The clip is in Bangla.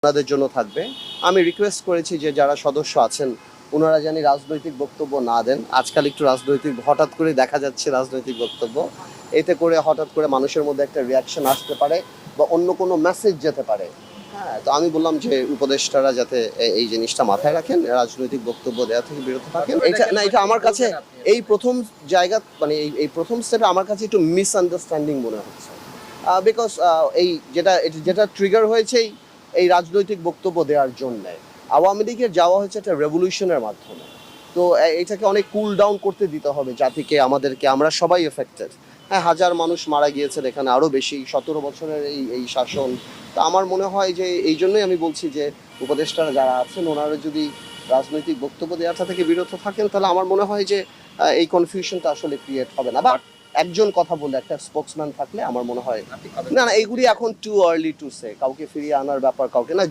আপনাদের জন্য থাকবে। আমি রিকোয়েস্ট করেছি যে যারা সদস্য আছেন ওনারা জানি রাজনৈতিক বক্তব্য না দেন। আজকাল একটু রাজনৈতিক হঠাৎ করে দেখা যাচ্ছে রাজনৈতিক বক্তব্য। এতে করে হঠাৎ করে মানুষের মধ্যে একটা রিয়াকশন আসতে পারে বা অন্য কোনো মেসেজ যেতে পারে। হ্যাঁ, তো আমি বললাম যে উপদেষ্টারা যাতে এই জিনিসটা মাথায় রাখেন, রাজনৈতিক বক্তব্য দেওয়া থেকে বিরত থাকেন। এটা আমার কাছে এই প্রথম জায়গা মানে এই প্রথম স্টেপে আমার কাছে একটু মিসআন্ডারস্ট্যান্ডিং মনে হচ্ছে। বিকজ এই যেটা ট্রিগার হয়েছে এই রাজনৈতিক বক্তব্য দেওয়ার জন্যে। আওয়ামী লীগের যাওয়া হয়েছে একটা রেভলিউশনের মাধ্যমে। তো এটাকে অনেক কুল ডাউন করতে দিতে হবে জাতিকে, আমাদেরকে, আমরা সবাই এফেক্টেড। হ্যাঁ, হাজার মানুষ মারা গিয়েছেন এখানে, আরও বেশি 17 বছরের এই শাসন। তা আমার মনে হয় যে এই জন্যই আমি বলছি যে উপদেষ্টারা যারা আছেন ওনারা যদি রাজনৈতিক বক্তব্য দেওয়াটা থেকে বিরত থাকেন তাহলে আমার মনে হয় যে এই কনফিউশনটা আসলে ক্রিয়েট হবে না। বা একজন কথা বলে একটা স্পোকসম্যান থাকলে আমার মনে হয় না, এইগুলি এখন টু আর্লি টু সে, কাউকে ফিরিয়ে আনার ব্যাপার কাউকে না।